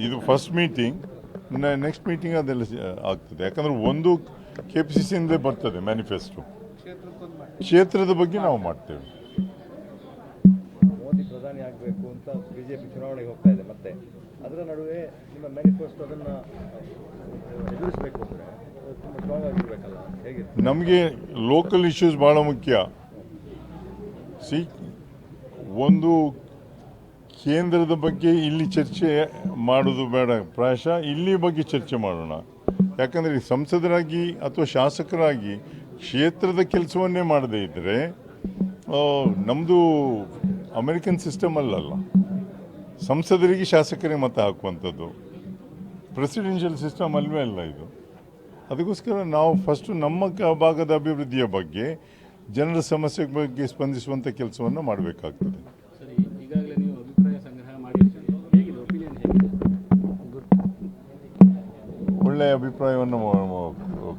ಇದು first meeting, next meeting ಅದೆಲ್ಲ ಆಗ್ತದೆ. ಯಾಕಂದರೆ ಒಂದು KPCC ಇಂದಲೇ ಬರ್ತದೆ ಮ್ಯಾನಿಫೆಸ್ಟೋ. ಕ್ಷೇತ್ರದ ಬಗ್ಗೆ ನಾವು ಮಾಡ್ತೇವೆ. ಮೋದಿ ಪ್ರಧಾನಿ ಆಗಬೇಕು ಅಂತ ಬಿಜೆಪಿ ಚುನಾವಣೆಗೆ ಹೋಗ್ತಾ ಇದೆ. ಮತ್ತೆ ಅದರ ನಡುವೆ ನಿಮ್ಮ ಮ್ಯಾನಿಫೆಸ್ಟೋ ಅದನ್ನು ಎದುರಿಸಬೇಕು ಅಂದರೆ ತುಂಬ ಸ್ಟ್ರಾಂಗ್ ಆಗಿರಬೇಕಲ್ಲ, ಹೇಗೆ? ನಮಗೆ ಲೋಕಲ್ ಇಶ್ಯೂಸ್ ಭಾಳ ಮುಖ್ಯ. ಒಂದು ಕೇಂದ್ರದ ಬಗ್ಗೆ ಇಲ್ಲಿ ಚರ್ಚೆ ಮಾಡೋದು ಬೇಡ, ಪ್ರಾಯಶಃ ಇಲ್ಲಿ ಬಗ್ಗೆ ಚರ್ಚೆ ಮಾಡೋಣ. ಯಾಕಂದರೆ ಸಂಸದರಾಗಿ ಅಥವಾ ಶಾಸಕರಾಗಿ ಕ್ಷೇತ್ರದ ಕೆಲಸವನ್ನೇ ಮಾಡದೇ ಇದ್ದರೆ ನಮ್ಮದು ಅಮೆರಿಕನ್ ಸಿಸ್ಟಮ್ ಅಲ್ಲಲ್ಲ. ಸಂಸದರಿಗೆ ಶಾಸಕರಿಗೆ ಮತ ಹಾಕುವಂಥದ್ದು ಪ್ರೆಸಿಡೆನ್ಷಿಯಲ್ ಸಿಸ್ಟಮ್ ಅಲ್ವೇ ಅಲ್ಲ ಇದು. ಅದಕ್ಕೋಸ್ಕರ ನಾವು ಫಸ್ಟು ನಮ್ಮ ಭಾಗದ ಅಭಿವೃದ್ಧಿಯ ಬಗ್ಗೆ, ಜನರ ಸಮಸ್ಯೆ ಬಗ್ಗೆ ಸ್ಪಂದಿಸುವಂಥ ಕೆಲಸವನ್ನು ಮಾಡಬೇಕಾಗ್ತದೆ. ಈಗಾಗಲೇ ನೀವು ಅಭಿಪ್ರಾಯ ಸಂಗ್ರಹ ಮಾಡಿರ್ತೀರಿ, ಹೇಗಿದೆ ಒಪಿನಿಯನ್ ಹೇಗಿದೆ? ಒಳ್ಳೆಯ ಅಭಿಪ್ರಾಯವನ್ನು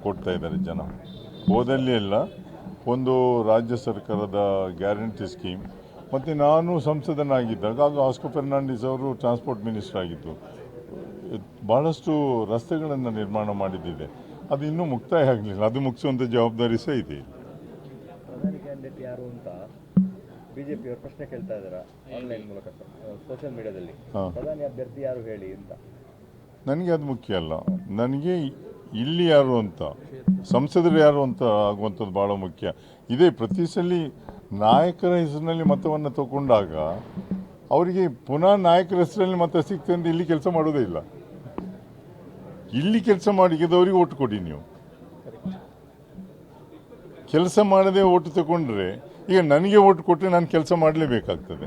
ಕೊಡ್ತಾ ಇದ್ದಾರೆ ಜನ. ಹೋದಲ್ಲಿ ಎಲ್ಲ ಒಂದು ರಾಜ್ಯ ಸರ್ಕಾರದ ಗ್ಯಾರಂಟಿ ಸ್ಕೀಮ್, ಮತ್ತು ನಾನು ಸಂಸದನಾಗಿದ್ದಾಗ ಆಗ ಆಸ್ಕೋ ಫೆರ್ನಾಂಡಿಸ್ ಅವರು ಟ್ರಾನ್ಸ್ಪೋರ್ಟ್ ಮಿನಿಸ್ಟರ್ ಆಗಿದ್ದು, ಭಾಳಷ್ಟು ರಸ್ತೆಗಳನ್ನು ನಿರ್ಮಾಣ ಮಾಡಿದ್ದಿದೆ. ಅದು ಇನ್ನೂ ಮುಕ್ತಾಯ ಆಗಲಿಲ್ಲ. ಅದು ಮುಗಿಸುವಂಥ ಜವಾಬ್ದಾರಿ ಸಹ ಇದೆ. ಪ್ರಧಾನಿ ಕ್ಯಾಂಡಿಡೇಟ್ ಯಾರು ಅಂತ ಬಿಜೆಪಿಯವರು ಪ್ರಶ್ನೆ ಕೇಳ್ತಾ ಇದ್ದಾರೆ ಆನ್ಲೈನ್ ಮೂಲಕ, ಸೋಷಿಯಲ್ ಮೀಡಿಯಾದಲ್ಲಿ. ಪ್ರಧಾನಿ ಅಭ್ಯರ್ಥಿ ಯಾರು ಹೇಳಿ ಅಂತ. ನನಗೆ ಅದು ಮುಖ್ಯ ಅಲ್ಲ. ನನಗೆ ಇಲ್ಲಿ ಯಾರು ಅಂತ, ಸಂಸದರು ಯಾರು ಅಂತ ಆಗುವಂಥದ್ದು ಭಾಳ ಮುಖ್ಯ. ಇದೇ ಪ್ರತಿ ಸಲ ನಾಯಕರ ಹೆಸರಿನಲ್ಲಿ ಮತವನ್ನು ತಗೊಂಡಾಗ ಅವರಿಗೆ ಪುನಃ ನಾಯಕರ ಹೆಸರಲ್ಲಿ ಮತ ಸಿಗ್ತದೆ ಅಂತ ಇಲ್ಲಿ ಕೆಲಸ ಮಾಡೋದೇ ಇಲ್ಲ. ಇಲ್ಲಿ ಕೆಲಸ ಮಾಡಿದವರಿಗೆ ಓಟ್ ಕೊಡಿ. ನೀವು ಕೆಲಸ ಮಾಡದೆ ಓಟ್ ತಗೊಂಡ್ರೆ, ಈಗ ನನಗೆ ಓಟ್ ಕೊಟ್ಟರೆ ನಾನು ಕೆಲಸ ಮಾಡಲೇಬೇಕಾಗ್ತದೆ.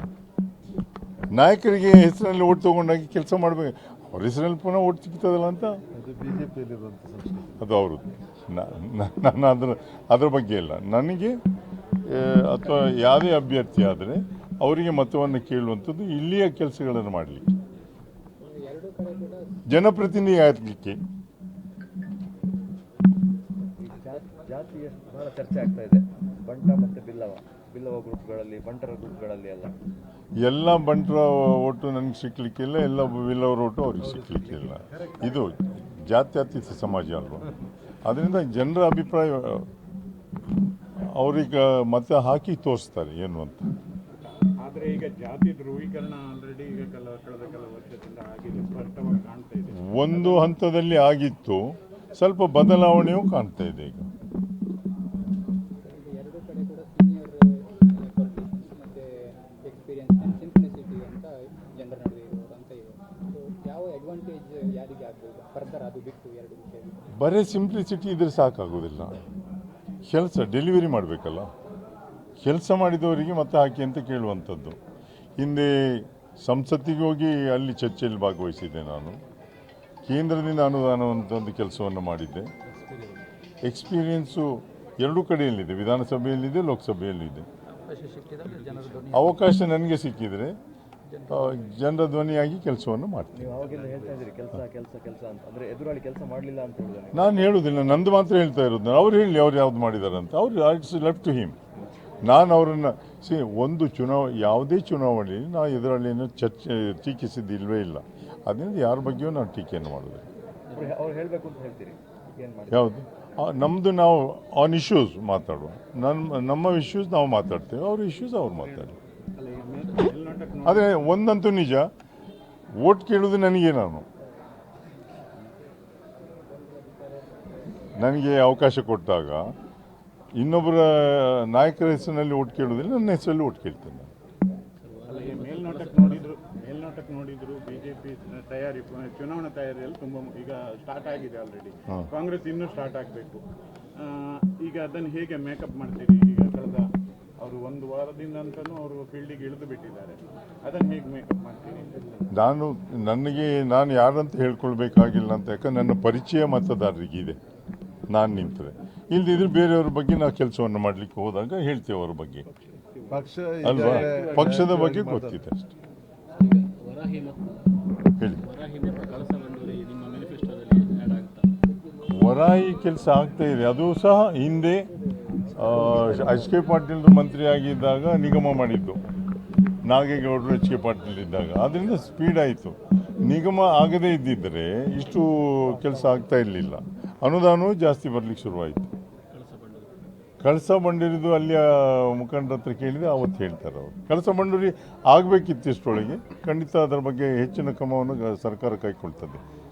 ನಾಯಕರಿಗೆ ಹೆಸರಲ್ಲಿ ಓಟ್ ತಗೊಂಡಾಗಿ ಕೆಲಸ ಮಾಡಬೇಕು. ಅವ್ರ ಹೆಸರಲ್ಲಿ ಪುನಃ ಓಟ್ ಸಿಗ್ತದಲ್ಲ ಅಂತ ಅದು ಅವರು. ನಾನು ಅದರ ಬಗ್ಗೆ ಇಲ್ಲ. ನನಗೆ ಅಥವಾ ಯಾವುದೇ ಅಭ್ಯರ್ಥಿ ಆದರೆ ಅವರಿಗೆ ಮತವನ್ನು ಕೇಳುವಂಥದ್ದು ಇಲ್ಲಿಯ ಕೆಲಸಗಳನ್ನು ಮಾಡಲಿಕ್ಕೆ, ಜನಪ್ರತಿನಿಧಿ ಆಗಲಿಕ್ಕೆ. ಜಾತಿ ಬಹಳ ಚರ್ಚೆ ಆಗ್ತಾ ಇದೆ. ಬಂಟ ಮತ್ತು ಬಿಲ್ಲವ ಗ್ರೂಪ್ಗಳಲ್ಲಿ, ಬಂಟರ ಗ್ರೂಪ್ಗಳಲ್ಲಿ ಎಲ್ಲ ಬಂಟರ ಓಟು ನನಗೆ ಸಿಕ್ಕಲಿಕ್ಕಿಲ್ಲ, ಎಲ್ಲ ಬಿಲ್ಲವರ ಓಟು ಅವ್ರಿಗೆ ಸಿಕ್ಕಲಿಕ್ಕಿಲ್ಲ. ಇದು ಜಾತ್ಯತೀತ ಸಮಾಜ ಅಲ್ವ. ಅದರಿಂದ ಜನರ ಅಭಿಪ್ರಾಯ ಅವ್ರಿಗೆ ಮತ ಹಾಕಿ ತೋರಿಸ್ತಾರೆ ಏನು ಅಂತ. ಆದರೆ ಈಗ ಜಾತಿ ಧ್ರುವೀಕರಣ ಆಲ್ರೆಡಿ ಈಗ ಕಳೆದ ಕೆಲ ವರ್ಷದಿಂದ ಆಗಿದೆ, ಸ್ಪಷ್ಟವಾಗಿ ಕಾಣ್ತಾ ಇದೆ. ಒಂದು ಹಂತದಲ್ಲಿ ಆಗಿತ್ತು, ಸ್ವಲ್ಪ ಬದಲಾವಣೆಯೂ ಕಾಣ್ತಾ ಇದೆ ಈಗ. ಎರಡು ಕಡೆ ಕೂಡ ಸೀನಿಯರ್ ಮತ್ತೆ ಎಕ್ಸ್ಪೀರಿಯನ್ಸ್ ಆ್ಯಂಡ್ ಸಿಂಪ್ಲಿಸಿಟಿ ಅಂತ ಜನರ ನಡುವೆ ಇರುವಂತ ಇದೆ. ಯಾವ ಅಡ್ವಾಂಟೇಜ್ ಯಾರಿಗೆ ಆಗ್ಬೋದು ಫರ್ದರ್ ಅದು ಬಿಟ್ಟು ಎರಡು ವಿಷಯ? ಬರೀ ಸಿಂಪ್ಲಿಸಿಟಿ ಇದ್ರೆ ಸಾಕಾಗೋದಿಲ್ಲ. ಕೆಲಸ ಡೆಲಿವರಿ ಮಾಡಬೇಕಲ್ಲ. ಕೆಲಸ ಮಾಡಿದವರಿಗೆ ಮತ ಹಾಕಿ ಅಂತ ಕೇಳುವಂಥದ್ದು. ಹಿಂದೆ ಸಂಸತ್ತಿಗೆ ಹೋಗಿ ಅಲ್ಲಿ ಚರ್ಚೆಯಲ್ಲಿ ಭಾಗವಹಿಸಿದ್ದೆ ನಾನು. ಕೇಂದ್ರದಿಂದ ಅನುದಾನವಂತ ಕೆಲಸವನ್ನು ಮಾಡಿದ್ದೆ. ಎಕ್ಸ್ಪೀರಿಯನ್ಸು ಎರಡೂ ಕಡೆಯಲ್ಲಿದೆ, ವಿಧಾನಸಭೆಯಲ್ಲಿದೆ, ಲೋಕಸಭೆಯಲ್ಲಿದೆ. ಅವಕಾಶ ನನಗೆ ಸಿಕ್ಕಿದರೆ ಜನರ ಧ್ವನಿಯಾಗಿ ಕೆಲಸವನ್ನು ಮಾಡ್ತೀನಿ. ನೀವು ಅವಾಗಿಂದ ಹೇಳ್ತಾ ಇದ್ದೀರಿ ಕೆಲಸ ಕೆಲಸ ಕೆಲಸ ಅಂತ. ಅಂದರೆ ಎದುರಾಳಿ ಕೆಲಸ ಮಾಡಲಿಲ್ಲ ಅಂತ ಹೇಳಿದ್ರೆ ನಾನು ಹೇಳುವುದಿಲ್ಲ, ನಂದು ಮಾತ್ರ ಹೇಳ್ತಾ ಇರೋದು. ಅವ್ರು ಹೇಳಿ ಅವ್ರು ಯಾವ್ದು ಮಾಡಿದ್ದಾರೆ ಅಂತ. ಅವ್ರು ಇಟ್ಸ್ ಲೆಫ್ಟ್ ಟು ಹಿಮ್. ನಾನು ಅವರನ್ನು ಒಂದು ಯಾವುದೇ ಚುನಾವಣೆಯಲ್ಲಿ ನಾವು ಎದುರಾಳಿಯನ್ನು ಟೀಕಿಸಿದ್ದಿಲ್ವೇ ಇಲ್ಲ. ಅದರಿಂದ ಯಾರ ಬಗ್ಗೆಯೂ ನಾವು ಟೀಕೆಯನ್ನು ಮಾಡೋದಿಲ್ಲ. ಅವ್ರು ಹೇಳಬೇಕು ಅಂತ ಹೇಳ್ತೀರಿ ಏನು ಮಾಡಿ? ಯಾವುದು ನಮ್ಮದು, ನಾವು ಆನ್ ಇಶ್ಯೂಸ್ ಮಾತಾಡುವ. ನಮ್ಮ ಇಶ್ಯೂಸ್ ನಾವು ಮಾತಾಡ್ತೇವೆ, ಅವ್ರ ಇಶ್ಯೂಸ್ ಅವ್ರು ಮಾತಾಡಿ. ಆದರೆ ಒಂದಂತೂ ನಿಜ, ಓಟ್ ಕೇಳೋದು ನನಗೆ ಅವಕಾಶ ಕೊಟ್ಟಾಗ ಇನ್ನೊಬ್ಬರ ನಾಯಕರ ಹೆಸರಿನಲ್ಲಿ ಓಟ್ ಕೇಳೋದಿಲ್ಲ, ನನ್ನ ಹೆಸರಲ್ಲಿ ಓಟ್ ಕೇಳ್ತೇನೆ. ಮೇಲ್ನೋಟಕ್ಕೆ ನೋಡಿದ್ರು ಬಿಜೆಪಿ ತಯಾರಿ, ಚುನಾವಣಾ ತಯಾರಿಯಲ್ಲಿ ತುಂಬ ಈಗ ಸ್ಟಾರ್ಟ್ ಆಗಿದೆ ಆಲ್ರೆಡಿ. ಕಾಂಗ್ರೆಸ್ ಇನ್ನೂ ಸ್ಟಾರ್ಟ್ ಆಗಬೇಕು. ಈಗ ಅದನ್ನು ಹೇಗೆ ಮೇಕಪ್ ಮಾಡ್ತೀರಿ? ಈಗ ಕಳೆದ ಅವರು ಒಂದು ವಾರದಿಂದ ಅಂತಲೂ ಅವರು ಫೀಲ್ಡಿಗೆ ಇಳಿದು ಬಿಟ್ಟಿದ್ದಾರೆ. ಅದನ್ನು ಹೇಗೆ ಮೇಕಪ್ ಮಾಡ್ತೀರಿ? ನಾನು ಯಾರಂತ ಹೇಳ್ಕೊಳ್ಬೇಕಾಗಿಲ್ಲ ಅಂತ. ಯಾಕಂದ್ರೆ ನನ್ನ ಪರಿಚಯ ಮತದಾರರಿಗಿದೆ. ನಾನು ನಿಂತರೆ ಇಲ್ದಿದ್ರೆ ಬೇರೆಯವ್ರ ಬಗ್ಗೆ ನಾವು ಕೆಲಸವನ್ನು ಮಾಡಲಿಕ್ಕೆ ಹೋದಾಗ ಹೇಳ್ತೇವೆ ಅವ್ರ ಬಗ್ಗೆ ಅಲ್ವಾ. ಪಕ್ಷದ ಬಗ್ಗೆ ಗೊತ್ತಿದೆ ಅಷ್ಟೇ. ಹೇಳಿ. ವರಾಯಿ ಕೆಲಸ ಆಗ್ತಾ ಇದೆ. ಅದು ಸಹ ಹಿಂದೆ HK ಪಾಟೀಲ್ ಮಂತ್ರಿ ಆಗಿದ್ದಾಗ ನಿಗಮ ಮಾಡಿದ್ದು, ನಾಗೇಗೌಡರು HK ಪಾಟೀಲ್ ಇದ್ದಾಗ. ಅದರಿಂದ ಸ್ಪೀಡ್ ಆಯಿತು. ನಿಗಮ ಆಗದೇ ಇದ್ದಿದ್ದರೆ ಇಷ್ಟು ಕೆಲಸ ಆಗ್ತಾ ಇರಲಿಲ್ಲ. ಅನುದಾನವೂ ಜಾಸ್ತಿ ಬರಲಿಕ್ಕೆ ಶುರುವಾಯಿತು. ಕಳಸ ಬಂಡೂರಿದು ಅಲ್ಲಿಯ ಮುಖಂಡರ ಹತ್ರ ಕೇಳಿದರೆ ಅವತ್ತು ಹೇಳ್ತಾರೆ ಅವರು. ಕಳಸ ಬಂಡೂರಿ ಆಗಬೇಕಿತ್ತು ಇಷ್ಟರೊಳಗೆ. ಖಂಡಿತ ಅದರ ಬಗ್ಗೆ ಹೆಚ್ಚಿನ ಕ್ರಮವನ್ನು ಸರ್ಕಾರ ಕೈಗೊಳ್ತದೆ.